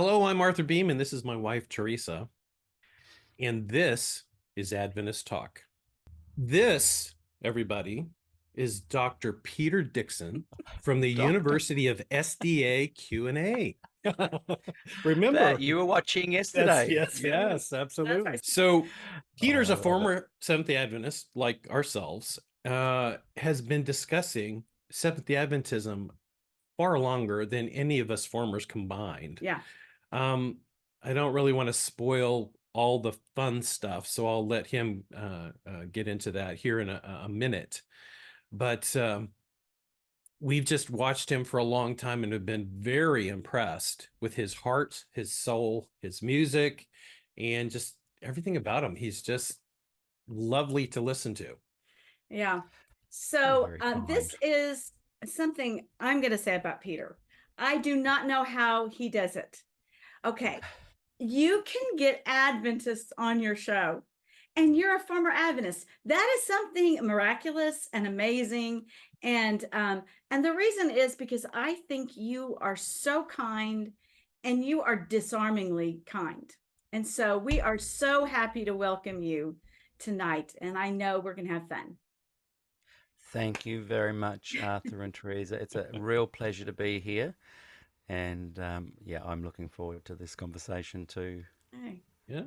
Hello, I'm Arthur Beam, and this is my wife, Teresa. And this is Adventist Talk. This, everybody, is Dr. Peter Dixon from the Doctor, University of SDA Q&A. Remember, that you were watching that's yesterday. yes, absolutely. So Peter's Oh, a I love it. former Seventh-Day Adventist, like ourselves, has been discussing Seventh-Day Adventism far longer than any of us formers combined. Yeah. Um, I don't really want to spoil all the fun stuff, so I'll let him get into that here in a minute. But we've just watched him for a long time and have been very impressed with his heart, his soul, his music, and just everything about him. He's just lovely to listen to. Yeah. So Very kind. this is something I'm going to say about Peter. I do not know how he does it. Okay. You can get Adventists on your show, and you're a former Adventist. That is something miraculous and amazing. And the reason is because I think you are so kind and you are disarmingly kind. And so we are so happy to welcome you tonight. And I know we're going to have fun. Thank you very much, Arthur and Teresa. It's a real pleasure to be here. And yeah, I'm looking forward to this conversation too. Hey. Yeah.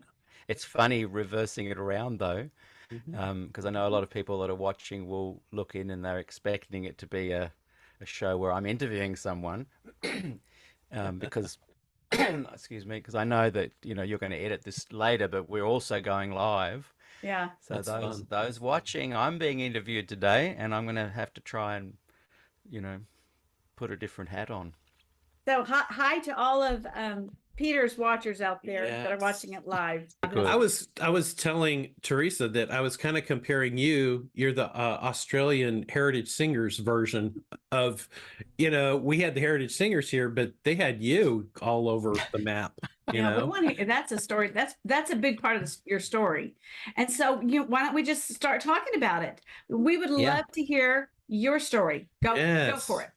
It's funny reversing it around though, Mhm. because I know a lot of people that are watching will look in and they're expecting it to be a show where I'm interviewing someone. Because excuse me, because I know that you're going to edit this later, but we're also going live. Yeah. So That's fun. those watching, I'm being interviewed today, and I'm going to have to try and you know put a different hat on. So hi to all of Peter's watchers out there that are watching Yes. it live. Good. I was telling Teresa that I was kind of comparing you. You're the Australian Heritage Singers version of, we had the Heritage Singers here, but they had you all over the map. Yeah, we want to. That's a story. That's a big part of your story. And so, why don't we just start talking about it? We would Yeah. love to hear your story. Go Yes. for it.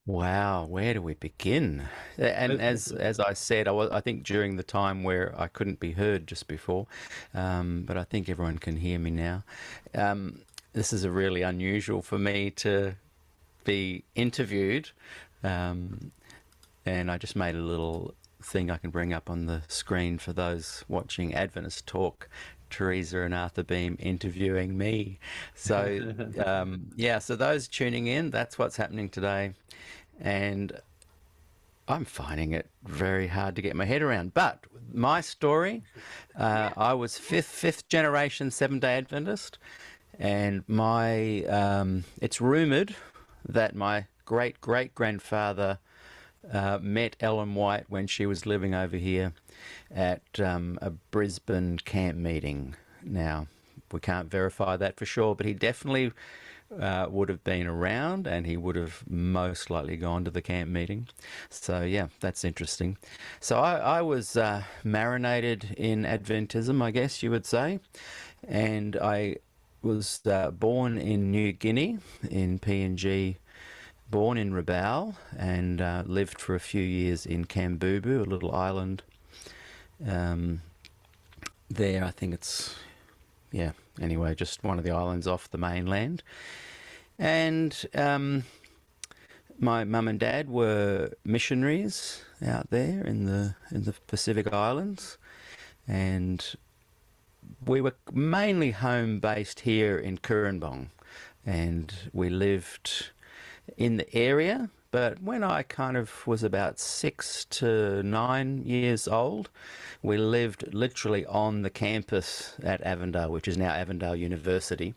Wow, where do we begin? And as I said, I think during the time where I couldn't be heard just before, but I think everyone can hear me now. This is a really unusual for me to be interviewed, and I just made a little thing I can bring up on the screen for those watching Adventist Talk. Teresa and Arthur Beam interviewing me. So yeah, so those tuning in, that's what's happening today. And I'm finding it very hard to get my head around. But my story, I was fifth generation Seventh-Day Adventist, and it's rumored that my great grandfather met Ellen White when she was living over here at a Brisbane camp meeting. Now, we can't verify that for sure, but he definitely would have been around, and he would have most likely gone to the camp meeting. So yeah, that's interesting. So I was marinated in Adventism, I guess you would say, and I was born in New Guinea in PNG, born in Rabaul, and lived for a few years in Kambubu, a little island there. I think it's, yeah, anyway, just one of the islands off the mainland. And my mum and dad were missionaries out there in the Pacific Islands, and we were mainly home based here in Kurrambong, and we lived in the area. But when I kind of was about 6 to 9 years old, we lived literally on the campus at Avondale, which is now Avondale University.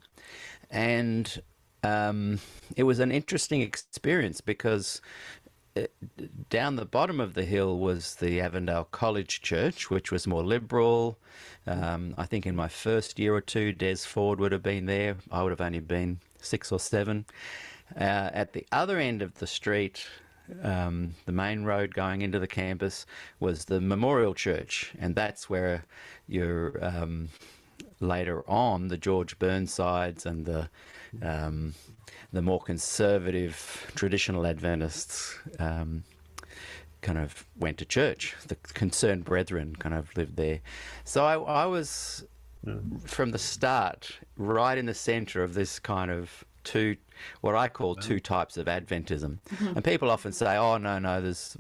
And it was an interesting experience because down the bottom of the hill was the Avondale College Church, which was more liberal. I think in my first year or two, Des Ford would have been there. I would have only been 6 or 7. At the other end of the street, the main road going into the campus, was the Memorial Church, and that's where you're later on the George Burnsides and the more conservative traditional Adventists kind of went to church. The Concerned Brethren kind of lived there. So I was, from the start, right in the center of this kind of what I call two types of Adventism. And people often say, oh, no, there's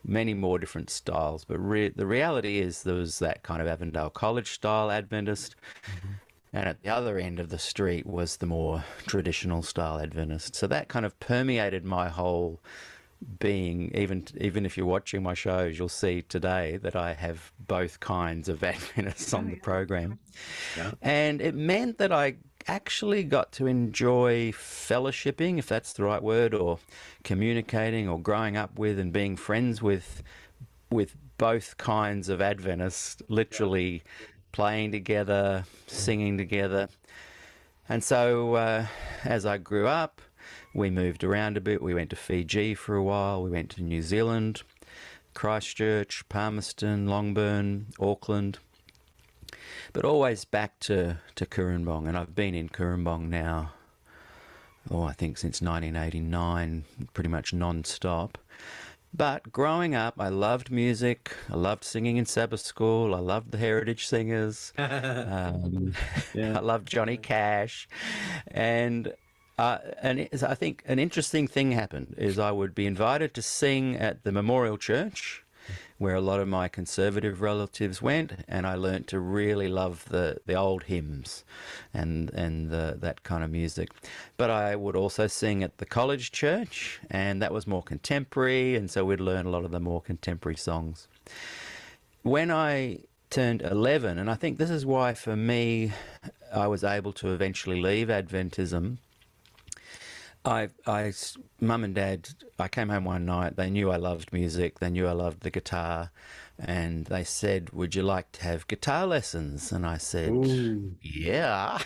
many more different styles. But the reality is there was that kind of Avondale College style Adventist. And at the other end of the street was the more traditional style Adventist. So that kind of permeated my whole being. Even if you're watching my shows, you'll see today that I have both kinds of Adventists on the program. And it meant that I actually got to enjoy fellowshipping, if that's the right word, or communicating or growing up with and being friends with both kinds of Adventists, literally playing together, singing together. And so as I grew up, we moved around a bit. We went to Fiji for a while. We went to New Zealand, Christchurch, Palmerston, Longburn, Auckland, but always back to Kurumbong. And I've been in Kurumbong now, I think since 1989, pretty much non-stop. But growing up, I loved music. I loved singing in Sabbath school. I loved the Heritage Singers. I loved Johnny Cash. And I think an interesting thing happened is I would be invited to sing at the Memorial Church, where a lot of my conservative relatives went, and I learnt to really love the old hymns and that kind of music. But I would also sing at the college church, and that was more contemporary, and so we'd learn a lot of the more contemporary songs. When I turned 11, and I think this is why for me I was able to eventually leave Adventism, Mum and Dad, I came home one night, they knew I loved music, they knew I loved the guitar, and they said, would you like to have guitar lessons? And I said, ooh, yeah.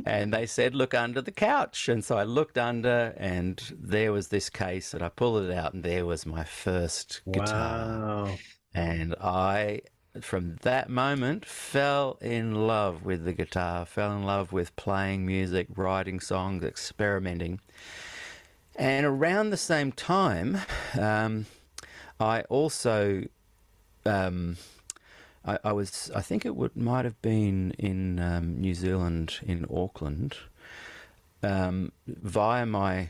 And they said, look under the couch. And so I looked under, and there was this case, and I pulled it out, and there was my first guitar. Wow. And I, from that moment, fell in love with the guitar, fell in love with playing music, writing songs, experimenting. And around the same time, I also, I think it might have been in New Zealand, in Auckland, via my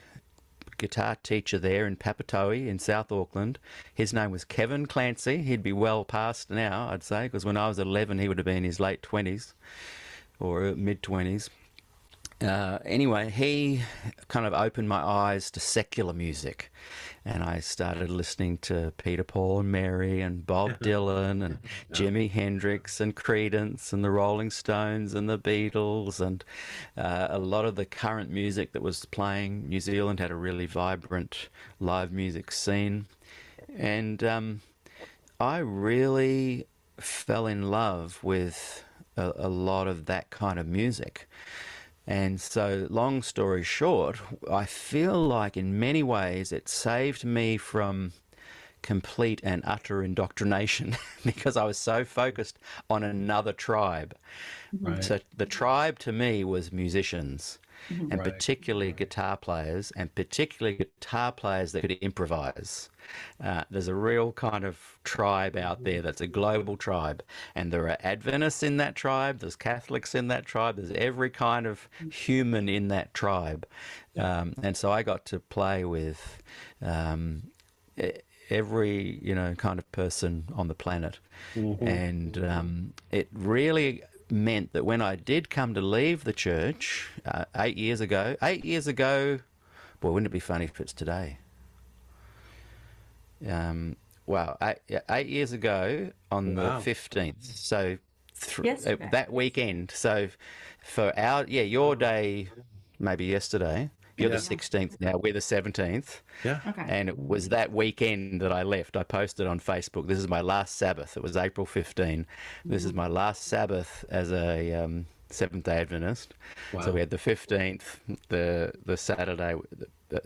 guitar teacher there in Papatoetoe in South Auckland. His name was Kevin Clancy. He'd be well past now, I'd say, because when I was 11, he would have been in his late 20s or mid-20s. Anyway, he kind of opened my eyes to secular music, and I started listening to Peter, Paul and Mary and Bob Dylan and Jimi Hendrix and Creedence and the Rolling Stones and the Beatles and a lot of the current music that was playing. New Zealand had a really vibrant live music scene, and I really fell in love with a lot of that kind of music. And so, long story short, I feel like in many ways it saved me from complete and utter indoctrination because I was so focused on another tribe. Right. So the tribe to me was musicians, and Right. particularly guitar players, and particularly guitar players that could improvise. There's a real kind of tribe out there that's a global tribe, and there are Adventists in that tribe, there's Catholics in that tribe, there's every kind of human in that tribe. And so I got to play with every, kind of person on the planet. And it really meant that when I did come to leave the church 8 years ago, boy, wouldn't it be funny if it's today? Wow, 8 years ago on the 15th. So that weekend. So for your day, maybe yesterday, you're the 16th now, we're the 17th. Yeah. Okay. And it was that weekend that I left. I posted on Facebook, this is my last Sabbath. It was April 15. This is my last Sabbath as a Seventh-Day Adventist. Wow. So we had the 15th, the Saturday,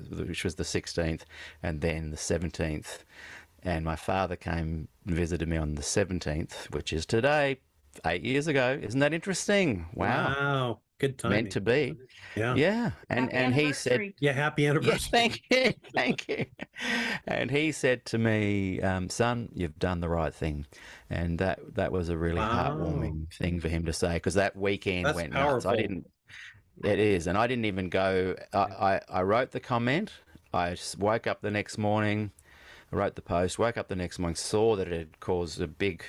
which was the 16th, and then the 17th. And my father came and visited me on the 17th, which is today. 8 years ago. Isn't that interesting? Wow. Wow. Good Meant timing. to be. Yeah. Yeah. Happy And he said, anniversary. Yeah. Happy yeah, anniversary. thank you. Thank you. And he said to me, son, you've done the right thing. And that was a really Wow. heartwarming thing for him to say, because that weekend That's went nuts. powerful. It is. And I didn't even go. I wrote the comment. I just woke up the next morning, I wrote the post, woke up the next morning, saw that it had caused a big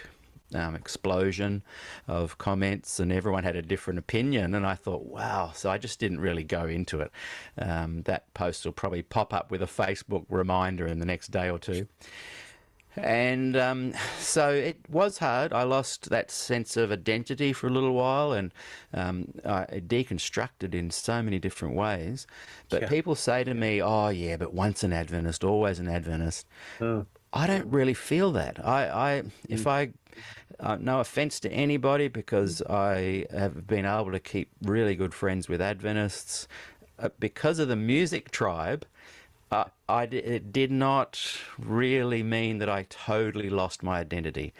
explosion of comments, and everyone had a different opinion. And I thought, wow. So I just didn't really go into it. That post will probably pop up with a Facebook reminder in the next day or two. And so it was hard. I lost that sense of identity for a little while, and I deconstructed in so many different ways. But Yeah. people say to me, oh, yeah, but once an Adventist, always an Adventist. Oh. I don't really feel that. If I, no offense to anybody, because I have been able to keep really good friends with Adventists because of the music tribe. It did not really mean that I totally lost my identity,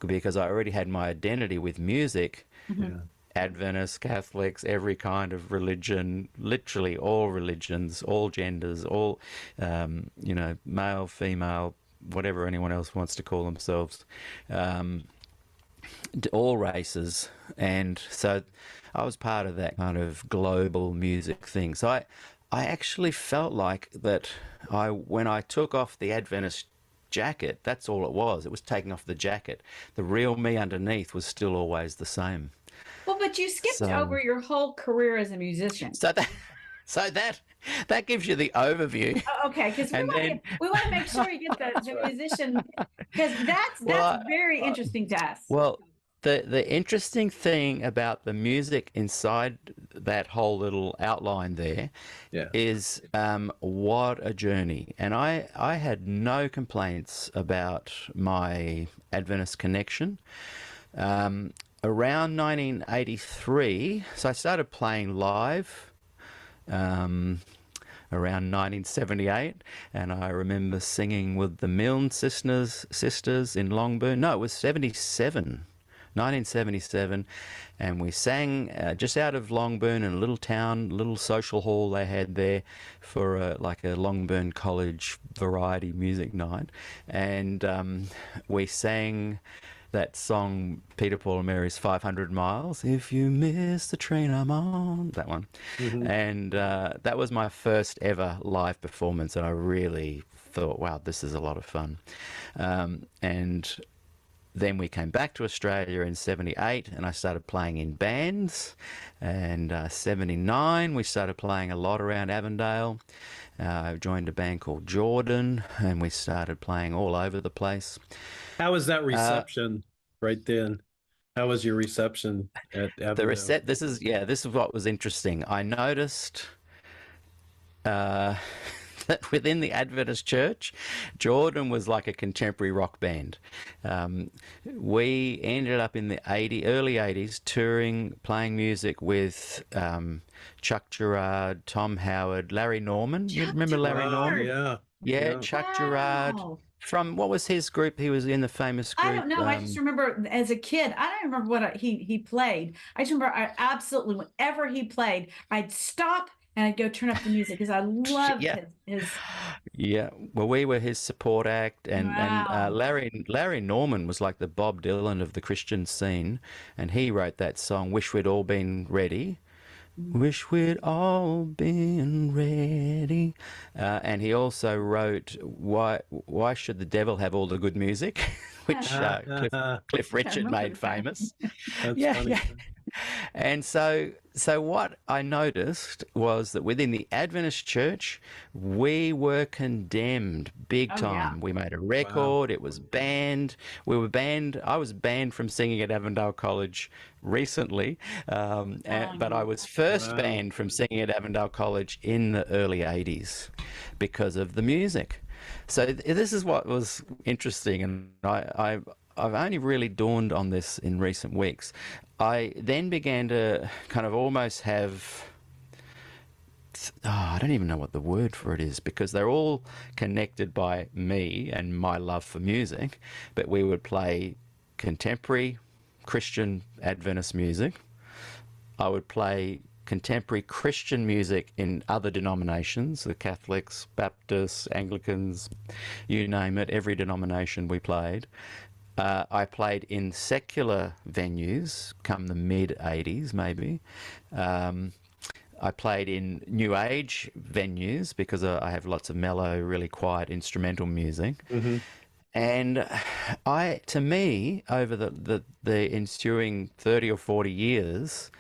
because I already had my identity with music. Yeah. Adventists, Catholics, every kind of religion, literally all religions, all genders, all, male, female, whatever anyone else wants to call themselves, all races. And so I was part of that kind of global music thing. So I actually felt like that when I took off the Adventist jacket, that's all it was. It was taking off the jacket. The real me underneath was still always the same. Well, but you skipped over your whole career as a musician. So that gives you the overview. Okay, because we want to make sure you get the musician, because that's very interesting to us. Well, the interesting thing about the music inside that whole little outline there is what a journey. And I had no complaints about my Adventist connection. Around 1983, so I started playing live around 1978, and I remember singing with the Milne sisters in Longbourn. No, it was 1977, and we sang just out of Longbourn in a little town, little social hall they had there for like a Longbourn College variety music night, and we sang that song, Peter, Paul and Mary's 500 Miles, if you miss the train I'm on, that one. Mm-hmm. And that was my first ever live performance, and I really thought, wow, this is a lot of fun. And then we came back to Australia in 78, and I started playing in bands. And 79, we started playing a lot around Avondale. I joined a band called Jordan, and we started playing all over the place. How was that reception right then? How was your reception at Avondale? This is what was interesting. I noticed that within the Adventist church, Jordan was like a contemporary rock band. We ended up in the early 80s touring, playing music with Chuck Girard, Tom Howard, Larry Norman. You remember Larry Norman? Yeah, Chuck Girard. From what was his group? He was in the famous group. I don't know. I just remember as a kid, I don't remember what he played. I just remember absolutely whenever he played, I'd stop and I'd go turn up the music because I loved his. Yeah, well, we were his support act, and Larry Norman was like the Bob Dylan of the Christian scene, and he wrote that song, "Wish We'd All Been Ready." Wish we'd all been ready. And he also wrote Why Should the Devil Have All the Good Music, which Cliff Richard made famous. That's funny. And so what I noticed was that within the Adventist church, we were condemned big time. We made a record. It was banned. We were banned. I was banned from singing at Avondale College recently, but I was first banned from singing at Avondale College in the early 80s because of the music. So this is what was interesting, and I've only really dawned on this in recent weeks. I then began to kind of almost have, I don't even know what the word for it is, because they're all connected by me and my love for music, but we would play contemporary Christian Adventist music. I would play contemporary Christian music in other denominations, the Catholics, Baptists, Anglicans, you name it, every denomination we played. I played in secular venues come the mid-80s maybe. I played in New Age venues because I have lots of mellow, really quiet instrumental music. And to me, over the ensuing 30 or 40 years,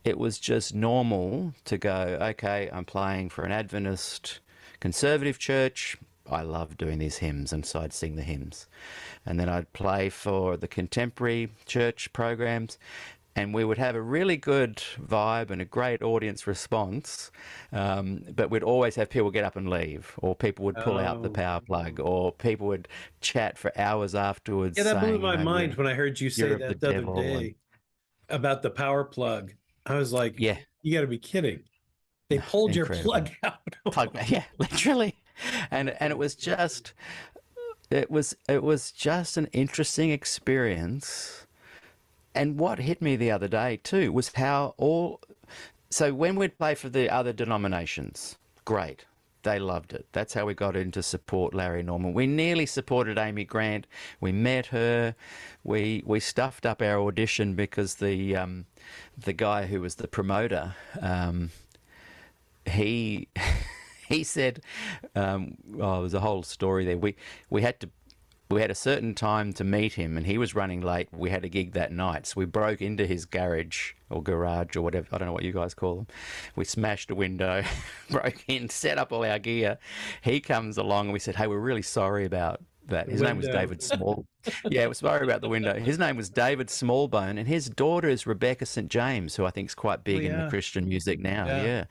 it was just normal to go, okay, I'm playing for an Adventist conservative church. I love doing these hymns, and so I'd sing the hymns. And then I'd play for the contemporary church programs, and we would have a really good vibe and a great audience response. But we'd always have people get up and leave, or people would pull out the power plug, or people would chat for hours afterwards. Yeah, that blew saying, my mind when I heard you say you're that the the other devil, day about the power plug. I was like, yeah, you got to be kidding. They pulled your incredible. plug out. Yeah, literally. And it was just just an interesting experience. And what hit me the other day too was so when we'd play for the other denominations, great. They loved it. That's how we got into support Larry Norman. We nearly supported Amy Grant. We met her. We stuffed up our audition because the guy who was the promoter, he said, it was a whole story there. We had a certain time to meet him, and he was running late. We had a gig that night, so we broke into his garage or whatever. I don't know what you guys call them. We smashed a window, broke in, set up all our gear. He comes along, and we said, "Hey, we're really sorry about that." His name was David Small. Yeah, we're sorry about the window. His name was David Smallbone, and his daughter is Rebecca St. James, who I think is quite big in the Christian music now. Yeah.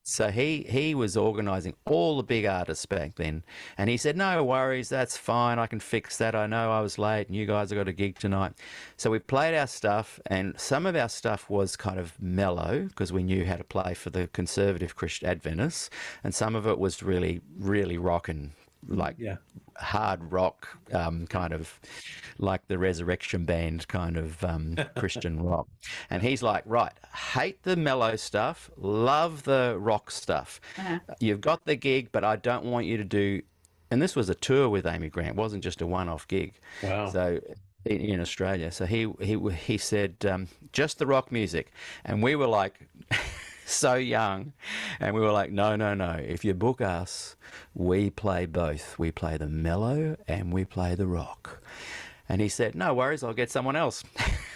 So he was organising all the big artists back then, and he said, "No worries, that's fine. I can fix that. I know I was late, and you guys have got a gig tonight." So we played our stuff, and some of our stuff was kind of mellow because we knew how to play for the conservative Christian Adventists, and some of it was really, really rocking, like hard rock, kind of like the Resurrection Band kind of Christian rock. And he's like, right, hate the mellow stuff, love the rock stuff. You've got the gig, but I don't want you to do, and this was a tour with Amy Grant, it wasn't just a one-off gig. Wow. So in Australia. So he said, just the rock music. And we were like, so young, and we were like, no, if you book us, we play both. We play the mellow and we play the rock. And he said, no worries, I'll get someone else.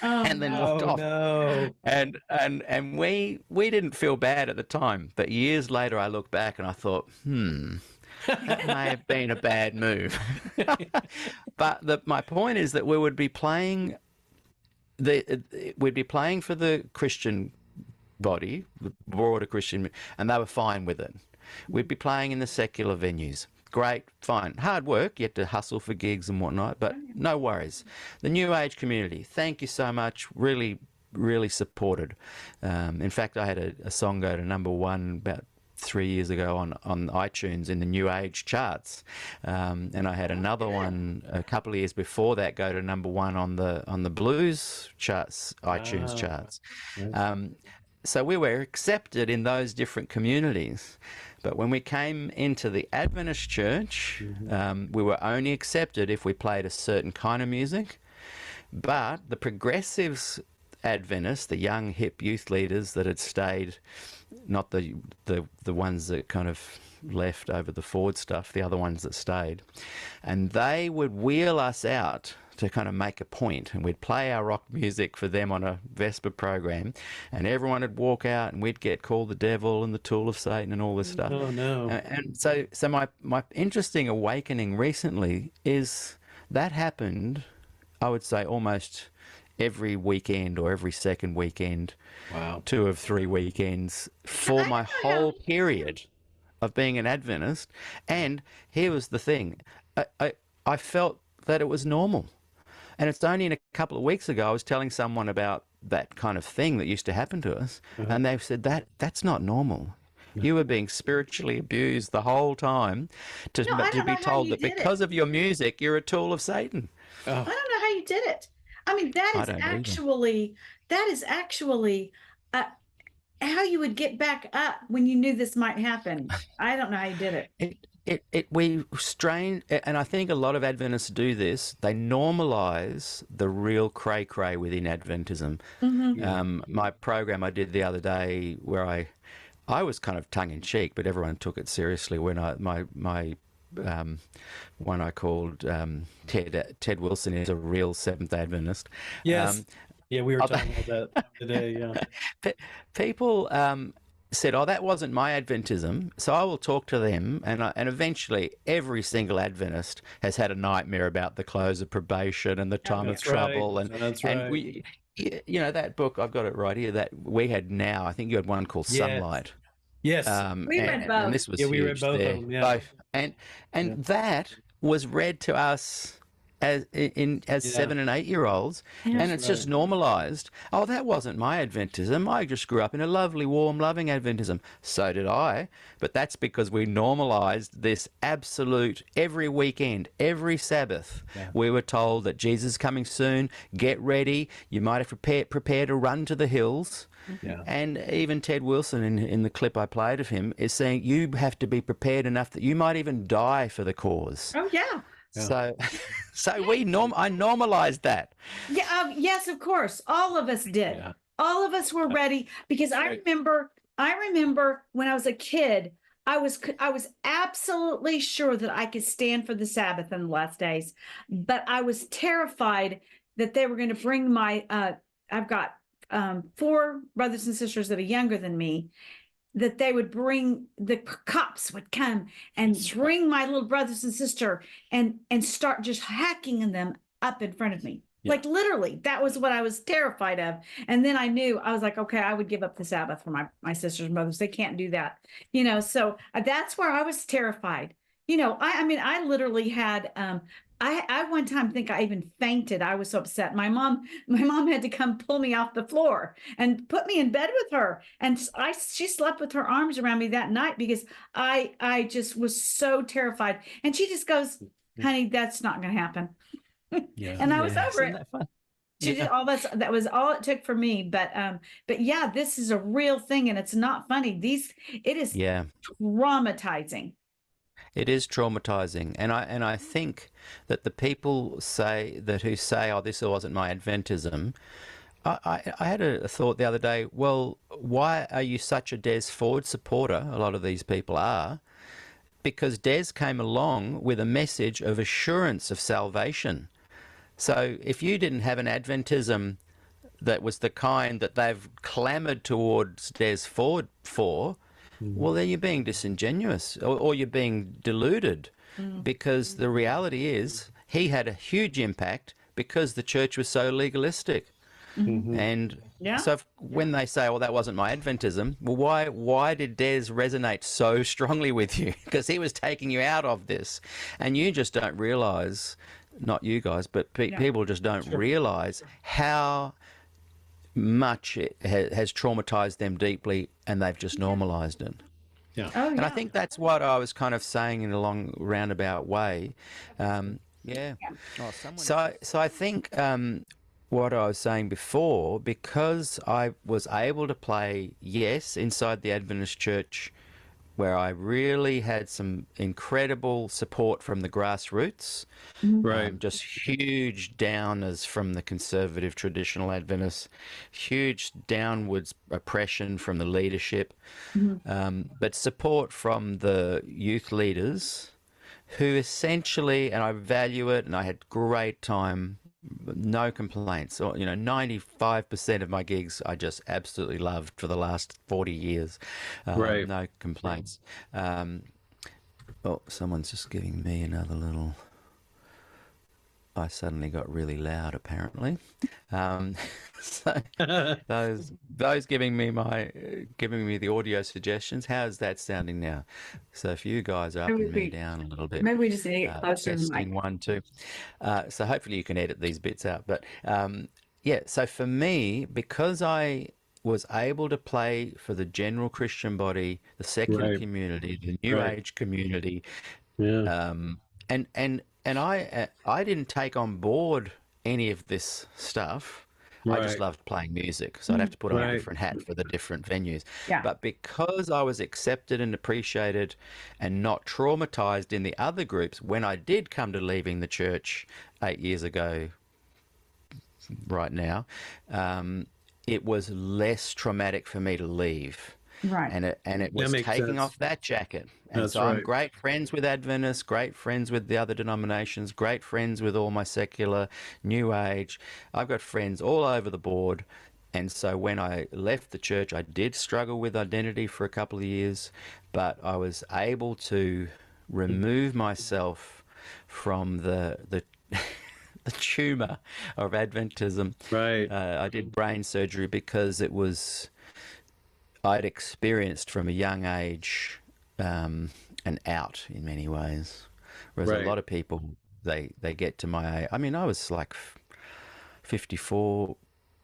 And then walked off. And we didn't feel bad at the time, but years later I look back and I thought, that may have been a bad move. But my point is that we would be playing for the Christian body, the broader Christian, and they were fine with it. We'd be playing in the secular venues. Great, fine. Hard work, you had to hustle for gigs and whatnot, but no worries. The New Age community, thank you so much. Really, really supported. In fact, I had a song go to #1 about 3 years ago on iTunes in the New Age charts, and I had another one a couple of years before that go to #1 on the blues charts, iTunes charts. So we were accepted in those different communities. But when we came into the Adventist church, we were only accepted if we played a certain kind of music. But the progressives Adventists, the young hip youth leaders that had stayed, not the ones that kind of left over the Ford stuff, the other ones that stayed, and they would wheel us out to kind of make a point, and we'd play our rock music for them on a Vesper program, and everyone would walk out and we'd get called the devil and the tool of Satan and all this stuff. Oh no. And so my interesting awakening recently is that happened, I would say, almost every weekend or every second weekend. Wow. 2 of 3 weekends for my whole period of being an Adventist. And here was the thing, I felt that it was normal. And it's only in a couple of weeks ago I was telling someone about that kind of thing that used to happen to us, and they've said that's not normal. You were being spiritually abused the whole time to be told that because of your music you're a tool of Satan. I don't know how you did it. I mean, I don't either. that is actually uh, how you would get back up when you knew this might happen. I don't know how you did it. We strain, and I think a lot of Adventists do this. They normalize the real cray-cray within Adventism. My program I did the other day, where I was kind of tongue in cheek, but everyone took it seriously when my one I called Ted Wilson is a real Seventh-Day Adventist. Yes. Yeah, we were talking about that today. Yeah. People said, "Oh, that wasn't my Adventism," so I will talk to them, and eventually every single Adventist has had a nightmare about the close of probation and the time of trouble, right. That's right. and we, you know, that book, I've got it right here, that we had now. I think you had one called Sunlight. Yes. We read both. And this was we read huge both there. of them. Yeah. And that was read to us as 7 and 8 year olds, and it's just normalized. Oh, that wasn't my Adventism. I just grew up in a lovely, warm, loving Adventism. So did I. But that's because we normalized this absolute every weekend, every Sabbath. We were told that Jesus is coming soon. Get ready. You might have prepare to run to the hills. Yeah. And even Ted Wilson in the clip I played of him is saying you have to be prepared enough that you might even die for the cause. Oh yeah. So I normalized that. Yeah. Yes, of course. All of us did. Yeah. All of us were ready because I remember when I was a kid, I was absolutely sure that I could stand for the Sabbath in the last days, but I was terrified that they were going to bring my. I've got 4 brothers and sisters that are younger than me, that they would bring, the cops would come and bring my little brothers and sister and start just hacking them up in front of me. Like literally, that was what I was terrified of. And then I knew, I was like, okay, I would give up the Sabbath for my sisters and brothers. They can't do that, you know? So that's where I was terrified. You know, I mean, I literally had, I one time think I even fainted. I was so upset. My mom had to come pull me off the floor and put me in bed with her. And she slept with her arms around me that night because I just was so terrified. And she just goes, honey, that's not going to happen. And I was over it. That fun? She did all that was all it took for me. But yeah, this is a real thing and it's not funny. It is traumatizing. It is traumatizing, and I think that the people who say, "Oh, this wasn't my Adventism." I had a thought the other day. Well, why are you such a Des Ford supporter? A lot of these people are, because Des came along with a message of assurance of salvation. So if you didn't have an Adventism that was the kind that they've clamoured towards Des Ford for, well, then you're being disingenuous or you're being deluded, because the reality is he had a huge impact because the church was so legalistic. And so when they say, "Oh, that wasn't my Adventism," well, why did Des resonate so strongly with you? Because he was taking you out of this, and you just don't realise, not you guys, but people just don't realise how much it has traumatized them deeply, and they've just normalized it. Yeah. Oh, And I think that's what I was kind of saying in a long roundabout way. Oh, so I think what I was saying before, because I was able to play, yes, inside the Adventist church, where I really had some incredible support from the grassroots, just huge downers from the conservative traditional Adventists, huge downwards oppression from the leadership, but support from the youth leaders who essentially, and I value it, and I had great time, no complaints. Or, 95% of my gigs I just absolutely loved for the last 40 years. No complaints. Oh, someone's just giving me another little... I suddenly got really loud, apparently. So those giving me the audio suggestions. How's that sounding now? So if you guys are upping me down a little bit, Maybe we just need to get closer to the mic. testing 1, 2. So hopefully you can edit these bits out. But so for me, because I was able to play for the general Christian body, the secular community, the New Age community, and I didn't take on board any of this stuff. I just Right. loved playing music, so I'd have to put on a Right. different hat for the different venues. Yeah. But because I was accepted and appreciated and not traumatized in the other groups, when I did come to leaving the church 8 years ago, right now, it was less traumatic for me to leave. Right. And it That was makes taking sense. off that jacket. And That's so I'm right. great friends with Adventists, great friends with the other denominations, great friends with all my secular, New Age. I've got friends all over the board. And so when I left the church, I did struggle with identity for a couple of years, but I was able to remove myself from the the tumor of Adventism. Right. I did brain surgery because I'd experienced from a young age an out in many ways, whereas a Right. lot of people they get to my age. I mean, I was like 54,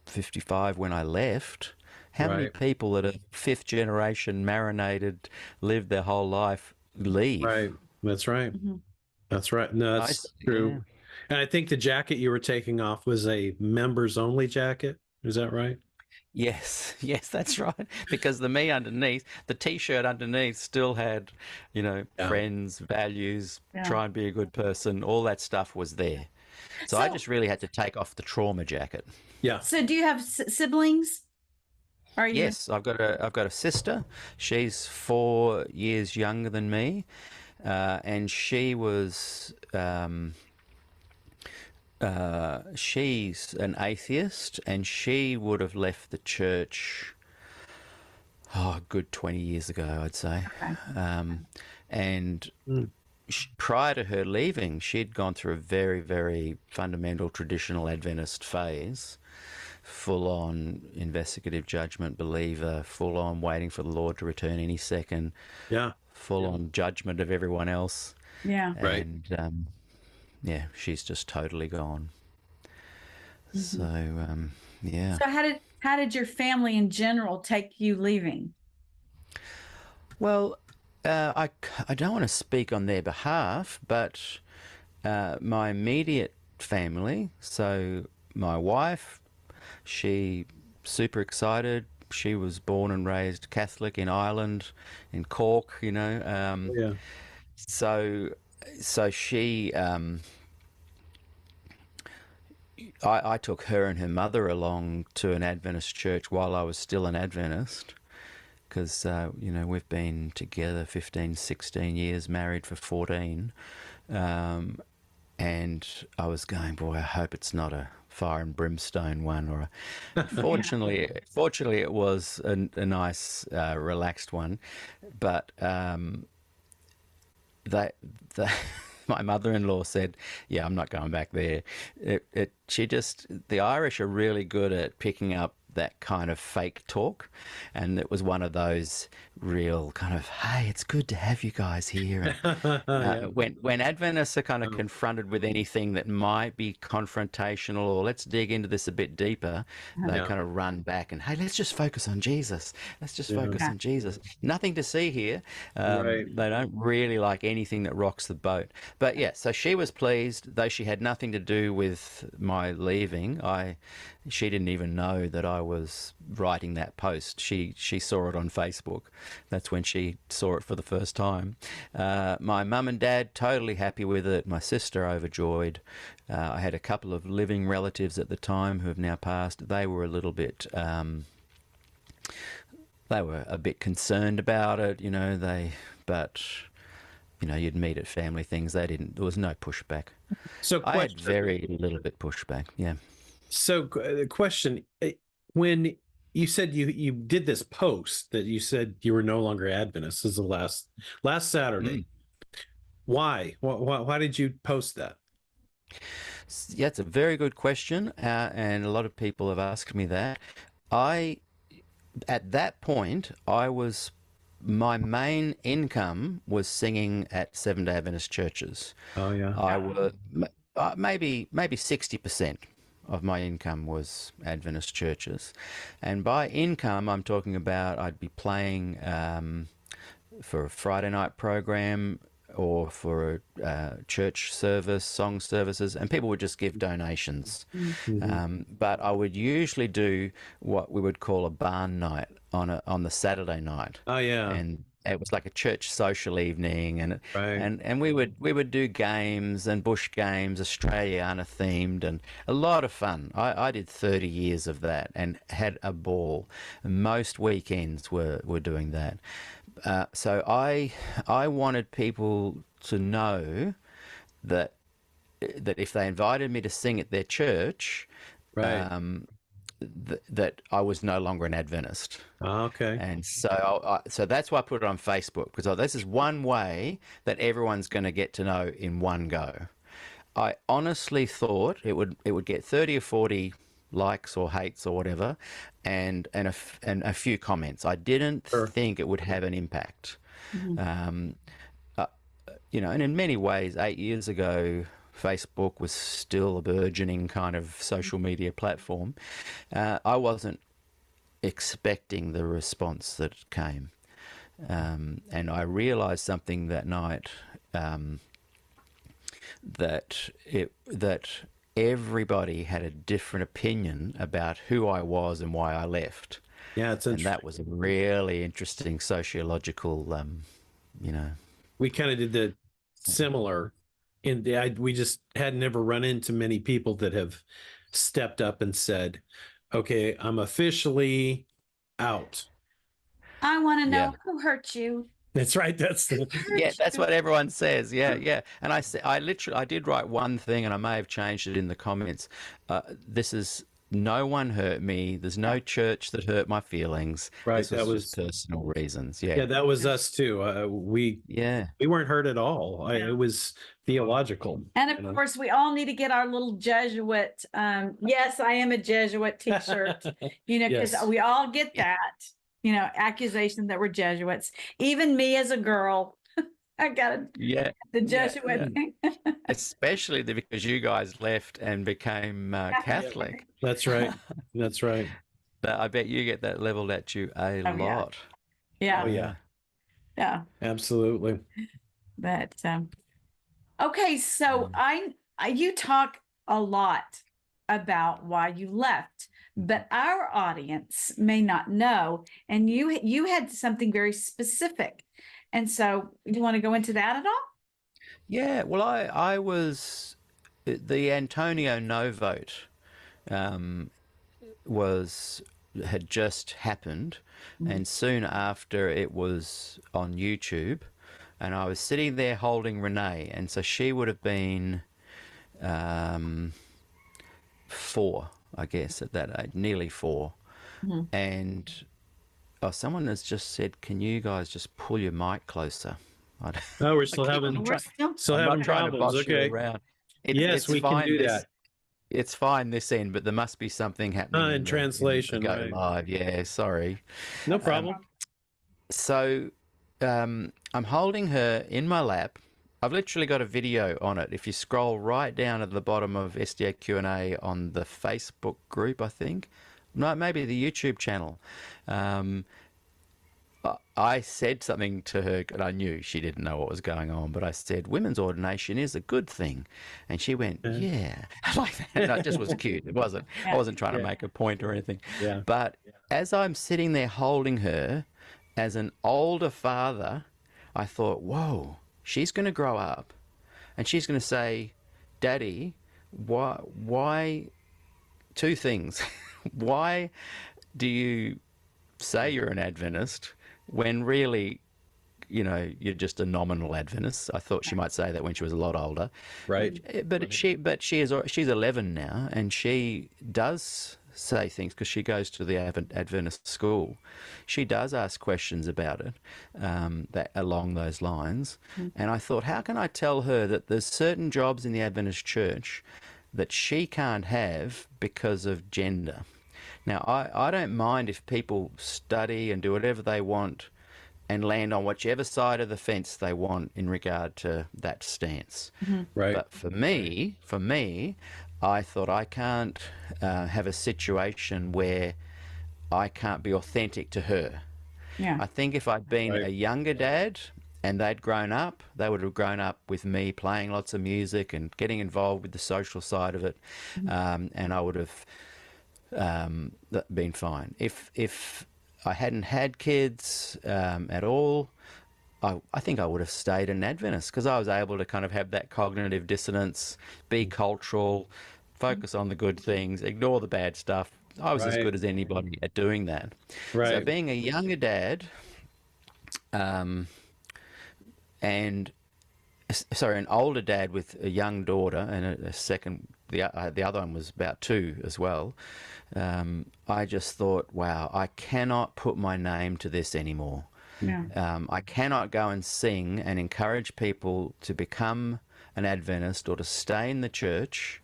55 when I left. How many Right. people that are fifth generation marinated, lived their whole life, leave? Right. That's right. Mhm. That's right. No, that's Yeah. true. And I think the jacket you were taking off was a members only jacket. Is that right? Yes, yes, that's right. Because the me underneath, the t-shirt underneath still had, Yeah. friends, values, Yeah. try and be a good person, all that stuff was there. So I just really had to take off the trauma jacket. Yeah. So do you have siblings? Are you? Yes, I've got a sister. She's 4 years younger than me, and she's an atheist, and she would have left the church, a good 20 years ago, I'd say. Okay. And Mm. prior to her leaving, she'd gone through a very, very fundamental traditional Adventist phase, full on investigative judgment believer, full on waiting for the Lord to return any second, Yeah. full on judgment of everyone else. Yeah. Right. And yeah, she's just totally gone. Mhm. So yeah. So how did your family in general take you leaving? Well, I don't want to speak on their behalf, but my immediate family, so my wife, she super excited. She was born and raised Catholic in Ireland, in Cork, Yeah. So she, I took her and her mother along to an Adventist church while I was still an Adventist, because we've been together 15, 16 years, married for 14. And I was going, boy, I hope it's not a fire and brimstone one. Fortunately, it was a nice, relaxed one. But that my mother-in-law said, "Yeah, I'm not going back there." The Irish are really good at picking up that kind of fake talk, and it was one of those real kind of, "Hey, it's good to have you guys here." Yeah. When Adventists are kind of confronted with anything that might be confrontational, or let's dig into this a bit deeper, they Yeah. kind of run back and, "Hey, let's just focus on Jesus. Let's just Yeah. focus Yeah. on Jesus. Nothing to see here." Right. They don't really like anything that rocks the boat. But yeah, so she was pleased, though she had nothing to do with my leaving. She didn't even know that I was writing that post. She saw it on Facebook. That's when she saw it for the first time. My mum and dad totally happy with it. My sister overjoyed. I had a couple of living relatives at the time who have now passed. They were a little bit. They were a bit concerned about it, but you'd meet at family things. They didn't. There was no pushback. So I had question. very little bit pushback. Yeah. So question, when you said you did this post that you said you were no longer Adventist, this is the last Saturday. Why? Why did you post that? Yeah, it's a very good question, and a lot of people have asked me that. At that point, my main income was singing at Seventh-Day Adventist churches. Oh yeah. I was maybe 60% of my income was Adventist churches, and by income, I'm talking about I'd be playing for a Friday night program or for a church service, song services, and people would just give donations. But I would usually do what we would call a barn night on the Saturday night. Oh yeah. And it was like a church social evening, and Right. and we would do games and bush games, Australiana themed, and a lot of fun. I did 30 years of that and had a ball. Most weekends were doing that. So I wanted people to know that if they invited me to sing at their church, Right. that I was no longer an Adventist. Okay. And so so that's why I put it on Facebook, because this is one way that everyone's going to get to know in one go. I honestly thought it would get 30 or 40 likes or hates or whatever, and a few comments. I didn't think it would have an impact. You know, and in many ways, 8 years ago, Facebook was still a burgeoning kind of social media platform. I wasn't expecting the response that came. And I realized something that night, that everybody had a different opinion about who I was and why I left. Yeah, it's And interesting. that was a really interesting sociological, you know. We kind of did the similar in we just had never run into many people that have stepped up and said, okay, I'm officially out. I want to know Yeah. who hurt you. That's right. That's the Yeah, that's what everyone says. Yeah, yeah. And I did write one thing, and I may have changed it in the comments. This is, no one hurt me. There's no church that hurt my feelings. Right, This that was just was- personal reasons. yeah, Yeah. that was us too. We weren't hurt at all. It was theological. And you of know? course, we all need to get our little Jesuit. Yes, I am a Jesuit t-shirt, you know, because Yes. we all get that, you know, accusation that we're Jesuits. Even me as a girl, I got Yeah. the Jesuit thing. Especially because you guys left and became Catholic. That's right. That's right. I bet you get that leveled at you a Oh, yeah. lot. Yeah, Oh yeah, yeah. absolutely. But okay, so you talk a lot about why you left, but our audience may not know, and you had something very specific, and so you want to go into that at all? Yeah, well, I was, the Antonio no vote had just happened, and soon after it was on YouTube, and I was sitting there holding Renee, and so she would have been 4, I guess, at that age, nearly 4, and someone has just said, "Can you guys just pull your mic closer?" Oh, we're still keep having We're still I'm having not trying to problems. boss Okay. you around. Yes, it's we can fine do this, that. It's fine this end, but there must be something happening In the translation, go right. live. Yeah, sorry. No problem. So I'm holding her in my lap. I've literally got a video on it. If you scroll right down at the bottom of SDA Q&A on the Facebook group, I think, no, maybe the YouTube channel. I said something to her, and I knew she didn't know what was going on, but I said, women's ordination is a good thing. And she went, yeah. Like that. No, it just was cute. It wasn't, I wasn't trying to make a point or anything. Yeah. But as I'm sitting there holding her, as an older father, I thought, whoa, she's going to grow up and she's going to say, Daddy, why, 2 things. Why do you say you're an Adventist when really, you know, you're just a nominal Adventist? I thought she might say that when she was a lot older. Right. She's 11 now, and she does say things because she goes to the Adventist school. She does ask questions about it, that along those lines. And I thought, how can I tell her that there's certain jobs in the Adventist church that she can't have because of gender? Now, I don't mind if people study and do whatever they want and land on whichever side of the fence they want in regard to that stance. Right. But for me, I thought I can't have a situation where I can't be authentic to her. Yeah. I think if I'd been Right. a younger dad and they'd grown up. They would have grown up with me playing lots of music and getting involved with the social side of it, and I would have been fine. If I hadn't had kids at all, I think I would have stayed an Adventist, because I was able to kind of have that cognitive dissonance, be cultural, focus on the good things, ignore the bad stuff. I was as Right. good as anybody at doing that. So Right. being a younger dad, and sorry, an older dad with a young daughter and a second, the other one was about 2 as well. I just thought, wow, I cannot put my name to this anymore. Yeah. I cannot go and sing and encourage people to become an Adventist or to stay in the church.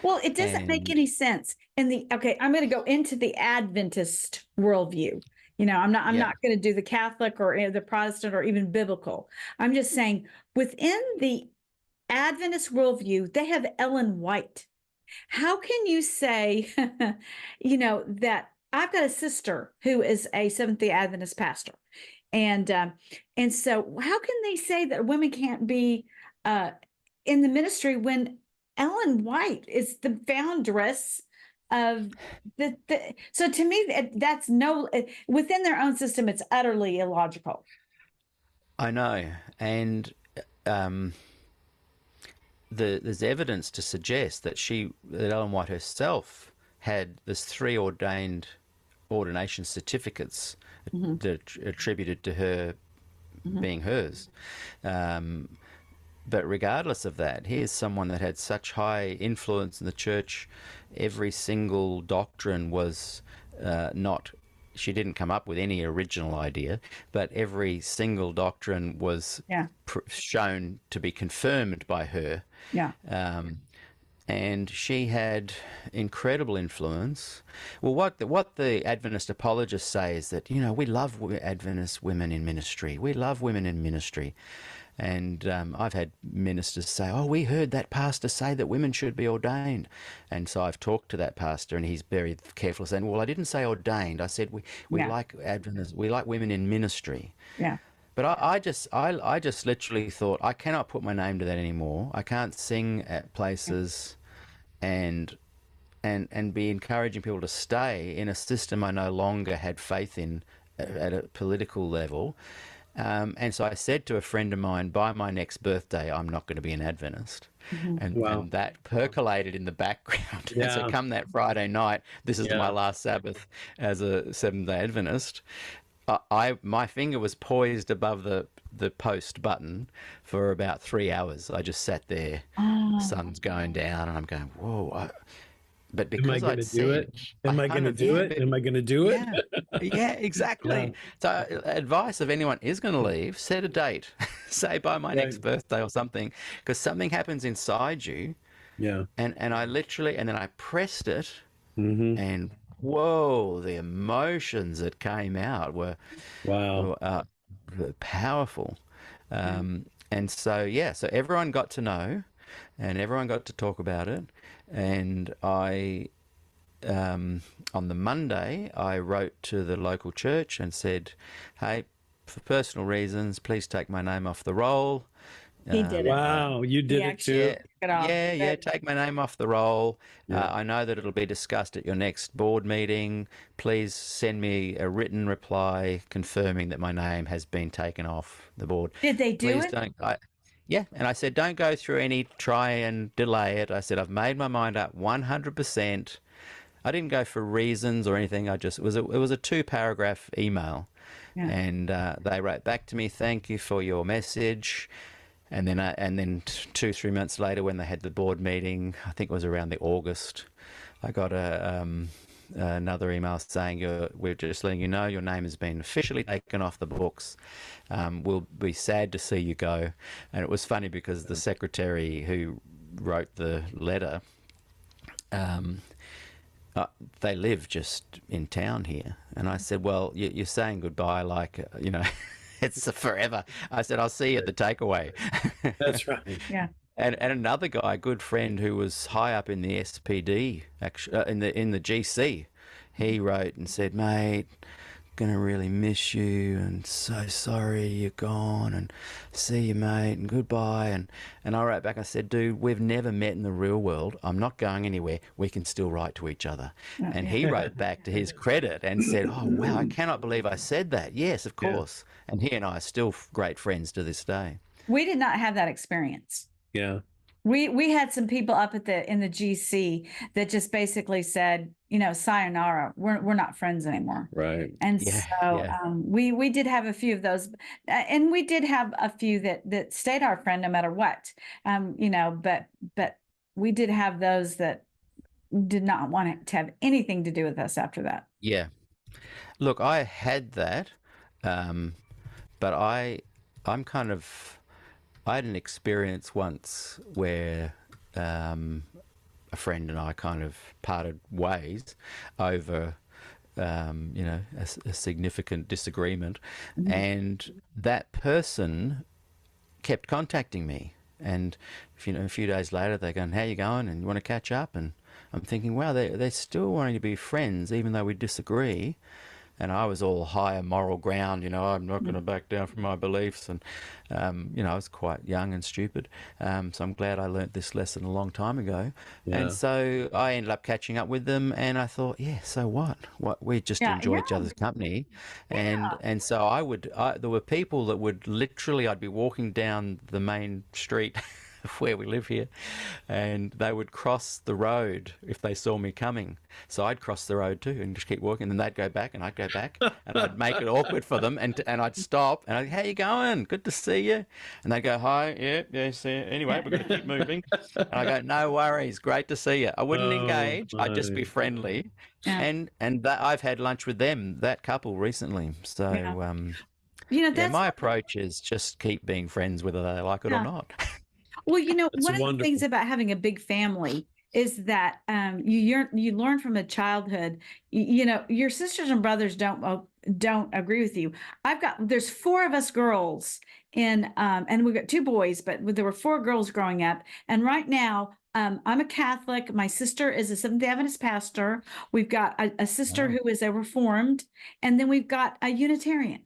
Well, it doesn't make And any sense in the, okay, I'm going to go into the Adventist worldview. You know, I'm yeah, not going to do the Catholic or the Protestant or even biblical. I'm just saying within the Adventist worldview, they have Ellen White. How can you say, you know, that I've got a sister who is a Seventh-day Adventist pastor, and so how can they say that women can't be in the ministry when Ellen White is the foundress of the so to me that's no within their own system it's utterly illogical. I know. And um, there's evidence to suggest that that Ellen White herself there's 3 ordination certificates that attributed to her being hers. But regardless of that, here's someone that had such high influence in the church. Every single doctrine was not, she didn't come up with any original idea, but every single doctrine was Yeah. shown to be confirmed by her. Yeah. And she had incredible influence. Well, what the Adventist apologists say is that, you know, we love Adventist women in ministry. We love women in ministry. And I've had ministers say, oh, we heard that pastor say that women should be ordained. And so I've talked to that pastor, and he's very careful, saying, well, I didn't say ordained. I said we Yeah. like Adventists, we like women in ministry. Yeah. But I just literally thought, I cannot put my name to that anymore. I can't sing at places and be encouraging people to stay in a system I no longer had faith in at a political level. And so I said to a friend of mine, by my next birthday, I'm not going to be an Adventist. Wow. And that percolated in the background. And so Yeah. come that Friday night, this is Yeah. my last Sabbath as a Seventh-day Adventist. My finger was poised above the post button for about 3 hours. I just sat there, the sun's going down, and I'm going, whoa. But Am I because going I'd to do it? seen, Am I going to do it? Am I going to do it? yeah, exactly. Yeah. So advice, if anyone is going to leave, set a date. Say by my next Right. birthday or something, because something happens inside you. Yeah. And I literally, and then I pressed it, Mm-hmm. and whoa, the emotions that came out were Wow. were powerful. And so, yeah, so everyone got to know, and everyone got to talk about it. And I, on the Monday, I wrote to the local church and said, hey, for personal reasons, please take my name off the roll. He did it. Wow. You did it too. Yeah, Took it off. yeah, take my name off the roll. Yeah. I know that it'll be discussed at your next board meeting. Please send me a written reply confirming that my name has been taken off the board. Did they do Please it? don't. Yeah, and I said, don't go through any try and delay it. I said, I've made my mind up 100%. I didn't go for reasons or anything. It was a 2-paragraph email, Yeah. and they wrote back to me, thank you for your message. And then 2-3 months later, when they had the board meeting, I think it was around the August, I got another email saying, we're just letting you know your name has been officially taken off the books. We'll be sad to see you go. And it was funny because the secretary who wrote the letter, they live just in town here. And I said, well, you're saying goodbye like, you know, it's forever. I said, I'll see you at the takeaway. That's right. Yeah. And another guy, a good friend who was high up in the SPD, actually, in the GC, he wrote and said, mate, gonna really miss you, and so sorry you're gone, and see you, mate, and goodbye. And I wrote back, I said, dude, we've never met in the real world. I'm not going anywhere. We can still write to each other. And he wrote back to his credit and said, oh, wow, I cannot believe I said that. Yes, of course. And he and I are still great friends to this day. We did not have that experience. Yeah. We had some people up in the GC that just basically said, sayonara, we're not friends anymore. Right. And we did have a few of those, and we did have a few that stayed our friend no matter what. But we did have those that did not want it to have anything to do with us after that. Yeah. Look, I had that, but I'm kind of, I had an experience once where a friend and I kind of parted ways over, a significant disagreement, and that person kept contacting me. And a few days later, they're going, "How you going? And you want to catch up?" And I'm thinking, wow, they're still wanting to be friends, even though we disagree. And I was all higher moral ground, I'm not going to back down from my beliefs. And, I was quite young and stupid. So I'm glad I learnt this lesson a long time ago. Yeah. And so I ended up catching up with them, and I thought, yeah, so what? We just enjoy each other's company. And so there were people that would literally, I'd be walking down the main street where we live here, and they would cross the road if they saw me coming. So I'd cross the road too and just keep walking, and then they'd go back and I'd go back, and I'd make it awkward for them, and I'd stop and I'd, "How you going? Good to see you." And they'd go, "Hi, yeah, see you. Anyway, we're going to keep moving." And I go, "No worries, great to see you." I wouldn't engage. I'd just be friendly. Yeah. And that, I've had lunch with them, that couple, recently. So my approach is just keep being friends whether they like it or not. Well, one of the things about having a big family is that you learn from a childhood. Your sisters and brothers don't agree with you. There's 4 of us girls and we've got 2 boys, but there were 4 girls growing up. And right now, I'm a Catholic. My sister is a Seventh-Day Adventist pastor. We've got a sister who is a Reformed, and then we've got a Unitarian.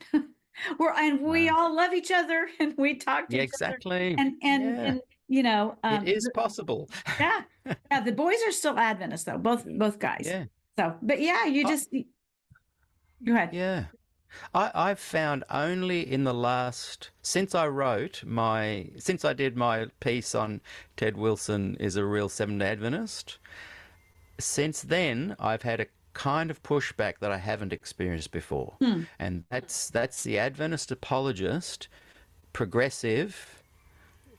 We all love each other, and we talk to each other. And it is possible. Yeah. The boys are still Adventists though, both guys. Yeah. So, but just go ahead. Yeah. I've found only in the last, since I did my piece on Ted Wilson is a real Seventh-Day Adventist, since then I've had a kind of pushback that I haven't experienced before. And that's the Adventist apologist, progressive,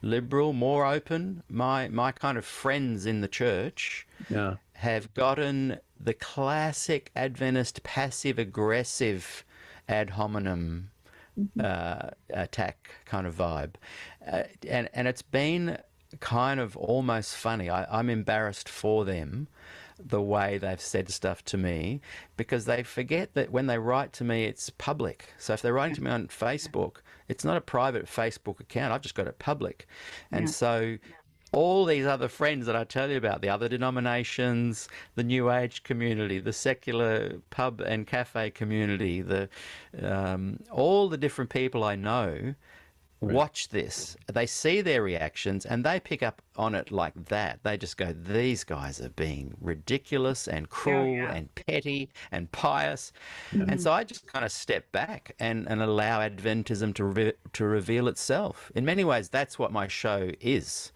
liberal, more open. My kind of friends in the church have gotten the classic Adventist passive aggressive ad hominem attack kind of vibe, and it's been kind of almost funny. I'm embarrassed for them, the way they've said stuff to me, because they forget that when they write to me, it's public. So if they're writing to me on Facebook, it's not a private Facebook account. I've just got it public. And so all these other friends that I tell you about, the other denominations, the New Age community, the secular pub and cafe community, all the different people I know, watch this. They see their reactions and they pick up on it like that. They just go, "These guys are being ridiculous and cruel and petty and pious." And so I just kind of step back and allow Adventism to reveal itself. In many ways, that's what my show is.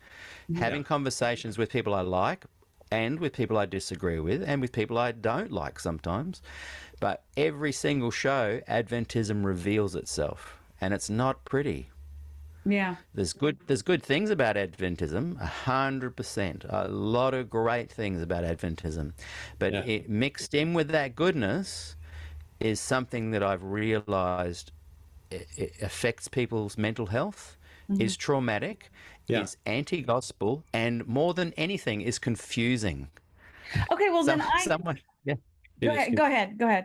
Having conversations with people I like, and with people I disagree with, and with people I don't like sometimes. But every single show, Adventism reveals itself, and it's not pretty. Yeah. There's good things about Adventism, 100%. A lot of great things about Adventism. But it mixed in with that goodness is something that I've realized it affects people's mental health, is traumatic, is anti-gospel, and more than anything is confusing. Okay, well Go ahead. Well,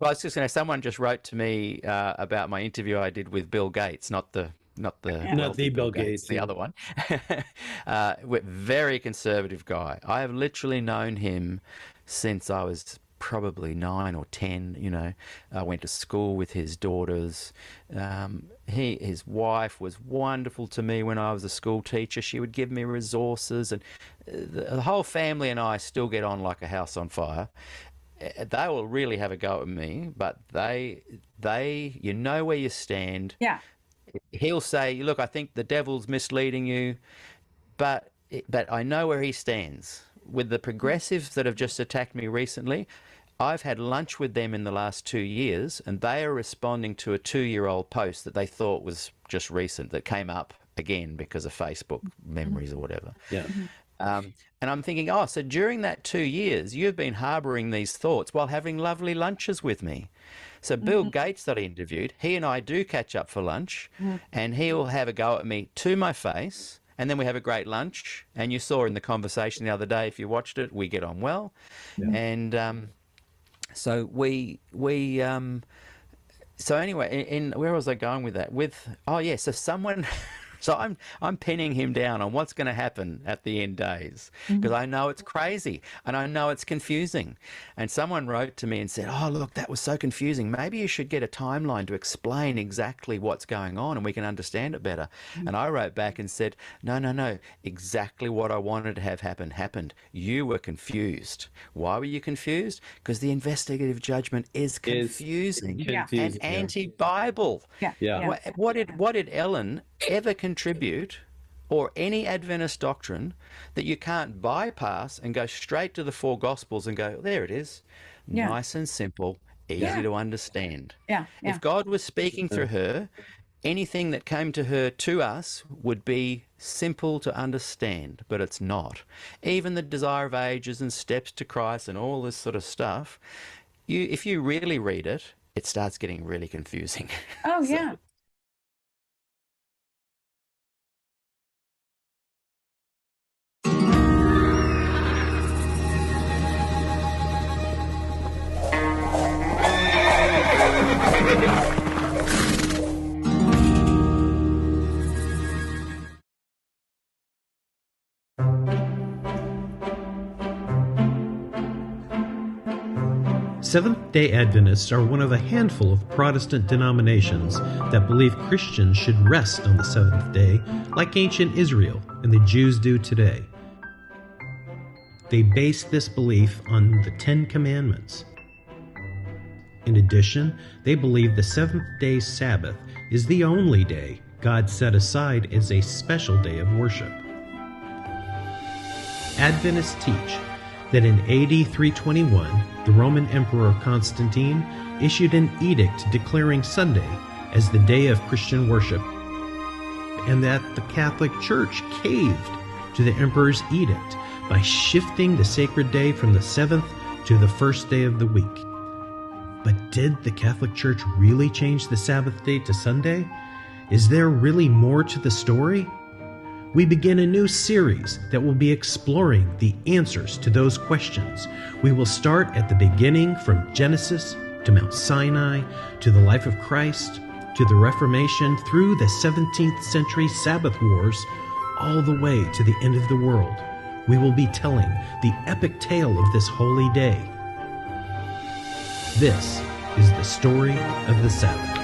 I was just going to say, someone just wrote to me about my interview I did with Bill Gates, not the Bill Gates, the other one. Very conservative guy. I have literally known him since I was probably 9 or 10. You know, I went to school with his daughters. His wife was wonderful to me when I was a school teacher. She would give me resources, and the whole family and I still get on like a house on fire. They will really have a go at me, but you know where you stand. Yeah. He'll say, look, I think the devil's misleading you, but I know where he stands. With the progressives that have just attacked me recently, I've had lunch with them in the last 2 years, and they are responding to a 2-year-old post that they thought was just recent, that came up again because of Facebook memories or whatever. Yeah. And I'm thinking, oh, so during that 2 years, you've been harboring these thoughts while having lovely lunches with me. So Bill Gates that I interviewed, he and I do catch up for lunch, and he'll have a go at me to my face, and then we have a great lunch. And you saw in the conversation the other day, if you watched it, we get on well. Yeah. And so so anyway, where was I going with that? So someone... So I'm pinning him down on what's going to happen at the end days, because I know it's crazy and I know it's confusing. And someone wrote to me and said, oh, look, that was so confusing. Maybe you should get a timeline to explain exactly what's going on and we can understand it better. And I wrote back and said, no, exactly what I wanted to have happen happened. You were confused. Why were you confused? Because the investigative judgment is confusing and anti-Bible. Yeah. What did Ellen ever contribute, or any Adventist doctrine, that you can't bypass and go straight to the 4 Gospels and go, there it is, nice and simple, easy to understand. If God was speaking through her, anything that came to her to us would be simple to understand, but it's not. Even the Desire of Ages and Steps to Christ and all this sort of stuff, if you really read it, it starts getting really confusing. Oh, yeah. Seventh-day Adventists are one of a handful of Protestant denominations that believe Christians should rest on the seventh day like ancient Israel and the Jews do today. They base this belief on the 10 Commandments. In addition, they believe the seventh-day Sabbath is the only day God set aside as a special day of worship. Adventists teach that in AD 321, the Roman Emperor Constantine issued an edict declaring Sunday as the day of Christian worship, and that the Catholic Church caved to the emperor's edict by shifting the sacred day from the 7th to the first day of the week. But did the Catholic Church really change the Sabbath day to Sunday? Is there really more to the story? We begin a new series that will be exploring the answers to those questions. We will start at the beginning, from Genesis to Mount Sinai, to the life of Christ, to the Reformation, through the 17th century Sabbath wars, all the way to the end of the world. We will be telling the epic tale of this holy day. This is the story of the Sabbath.